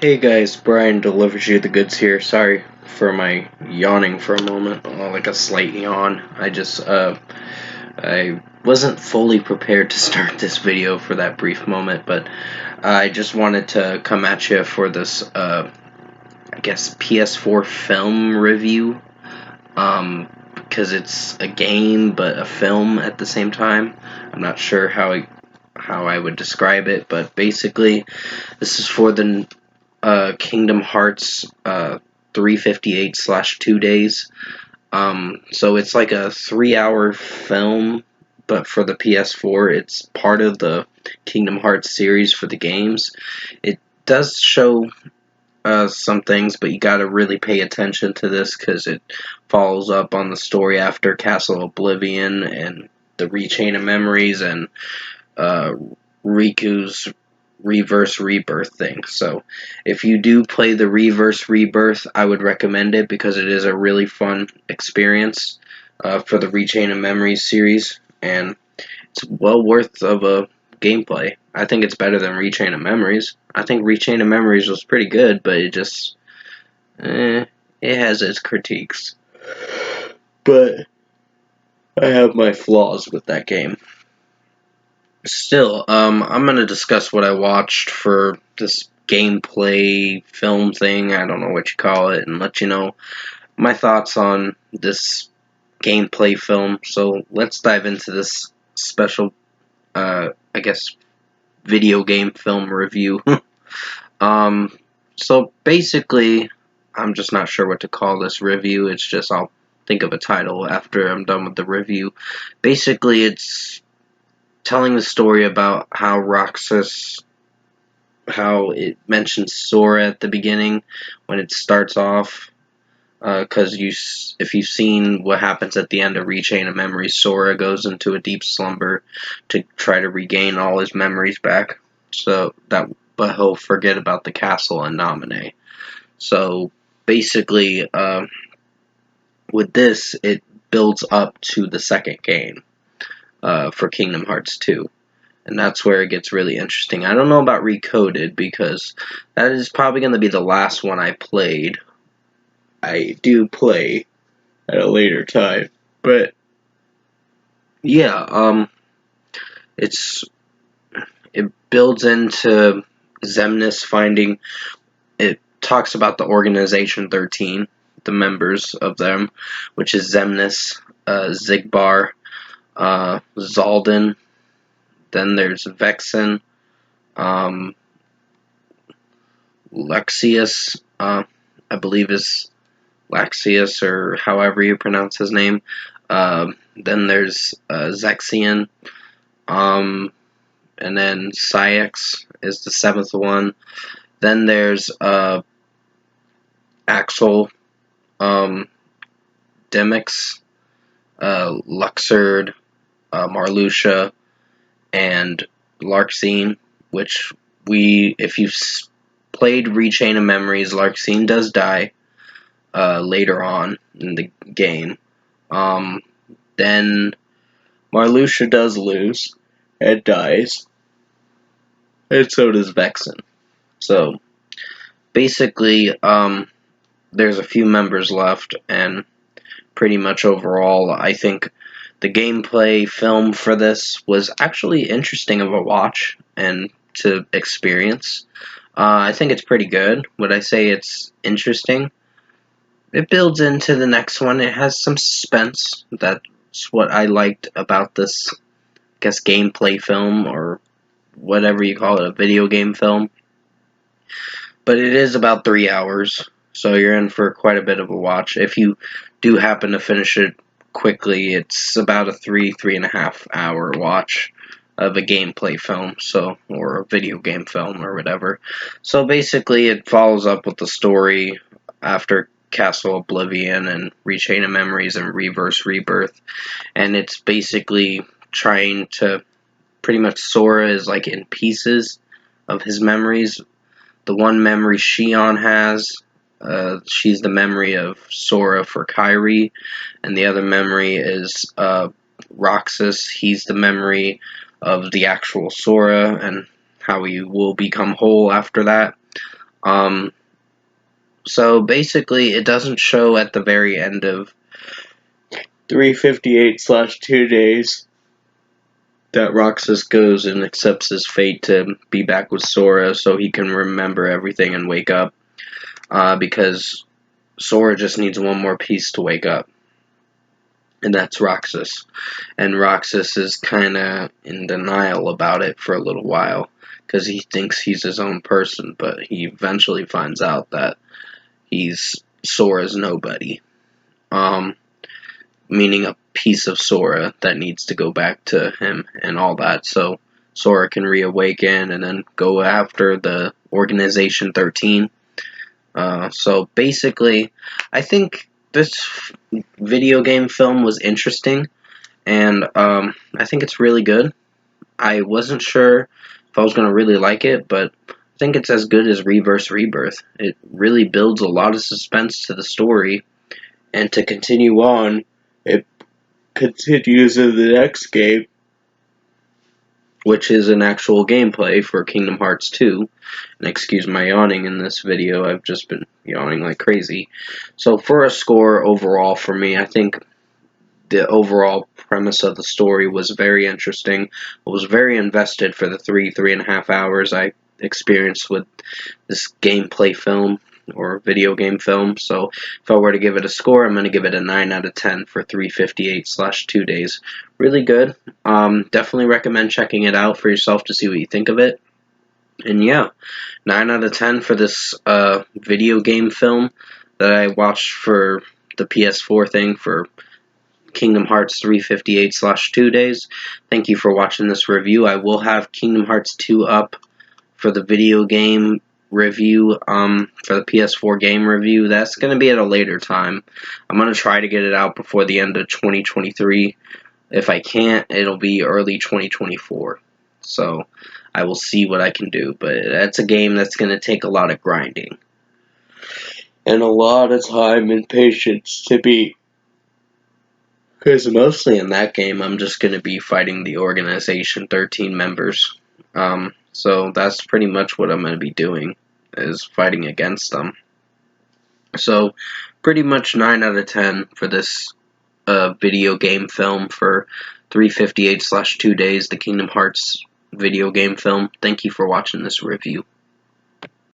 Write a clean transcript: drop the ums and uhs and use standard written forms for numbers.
Hey guys, Brian delivers you the goods here. Sorry for my yawning for a moment, like a slight yawn. I wasn't fully prepared to start this video for that brief moment, but I just wanted to come at you for this, I guess, PS4 film review, because it's a game but a film at the same time. I'm not sure how I would describe it, but basically, this is for the Kingdom Hearts 358/2 days. So it's like a 3-hour film, but for the PS4, it's part of the Kingdom Hearts series for the games. It does show some things, but you gotta really pay attention to this because it follows up on the story after Castle Oblivion and the Rechain of Memories and uh, Riku's Reverse Rebirth thing. So if you do play the Reverse Rebirth, I would recommend it because it is a really fun experience for the Rechain of Memories series, and it's well worth of a gameplay. I think it's better than Rechain of Memories. I think Rechain of Memories was pretty good, but it has its critiques. But I have my flaws with that game. Still, I'm gonna discuss what I watched for this gameplay film thing. I don't know what you call it, and let you know my thoughts on this gameplay film. So let's dive into this special, I guess, video game film review. um, so basically, I'm just not sure what to call this review. It's just I'll think of a title after I'm done with the review. Basically, it's telling the story about how Roxas, how it mentions Sora at the beginning when it starts off. Because if you've seen what happens at the end of Rechain of Memories, Sora goes into a deep slumber to try to regain all his memories back. But he'll forget about the castle and Naminé. So basically, with this, it builds up to the second game for Kingdom Hearts 2. And that's where it gets really interesting. I don't know about Recoded because that is probably going to be the last one I played. I do play at a later time, but yeah, it's it builds into Xemnas finding. It talks about the Organization 13, the members of them, which is Xemnas, Zigbar, Zaldin. Then there's Vexen, Luxius, I believe is Laxius, or however you pronounce his name. Then there's Zexion, and then Cyax is the seventh one. Then there's Axel, Demix, Luxord, Marluxia, and Larxene, which if you've played Rechain of Memories, Larxene does die later on in the game. Then Marluxia does lose and dies, and so does Vexen. So basically, there's a few members left, and pretty much overall, I think the gameplay film for this was actually interesting of a watch and to experience. I think it's pretty good. Would I say it's interesting? It builds into the next one. It has some suspense. That's what I liked about this, I guess, gameplay film, or whatever you call it, a video game film. But it is about 3 hours, so you're in for quite a bit of a watch. If you do happen to finish it quickly, it's about a 3.5 hour watch of a gameplay film, or a video game film, or whatever. So basically, it follows up with the story after Castle Oblivion and Rechain of Memories and Reverse Rebirth, and it's basically trying to pretty much Sora is like in pieces of his memories. The one memory Shion has, she's the memory of Sora for Kairi, and the other memory is Roxas. He's the memory of the actual Sora and how he will become whole after that. So basically, it doesn't show at the very end of 358/2 days that Roxas goes and accepts his fate to be back with Sora so he can remember everything and wake up. Because Sora just needs one more piece to wake up, and that's Roxas. And Roxas is kind of in denial about it for a little while because he thinks he's his own person, but he eventually finds out that he's Sora's nobody. Meaning a piece of Sora that needs to go back to him and all that, so Sora can reawaken and then go after the Organization 13. So basically, I think this video game film was interesting, and I think it's really good. I wasn't sure if I was going to really like it, but I think it's as good as Reverse Rebirth. It really builds a lot of suspense to the story, and to continue on, it continues in the next game, which is an actual gameplay for Kingdom Hearts 2. And excuse my yawning in this video, I've just been yawning like crazy. So for a score overall for me, I think the overall premise of the story was very interesting. I was very invested for the 3.5 hours I experienced with this gameplay film or video game film. So if I were to give it a score, I'm going to give it a 9 out of 10 for 358/2 days. Really good. Definitely recommend checking it out for yourself to see what you think of it. And yeah, 9 out of 10 for this video game film that I watched for the PS4 thing for Kingdom Hearts 358/2 days. Thank you for watching this review. I will have Kingdom Hearts 2 up for the video game review, for the PS4 game review. That's going to be at a later time. I'm going to try to get it out before the end of 2023. If I can't, it'll be early 2024. So I will see what I can do. But that's a game that's going to take a lot of grinding and a lot of time and patience to beat. Because mostly in that game, I'm just going to be fighting the Organization 13 members. So that's pretty much what I'm going to be doing, is fighting against them. So pretty much 9 out of 10 for this video game film for 358/2 days, the Kingdom Hearts video game film. Thank you for watching this review.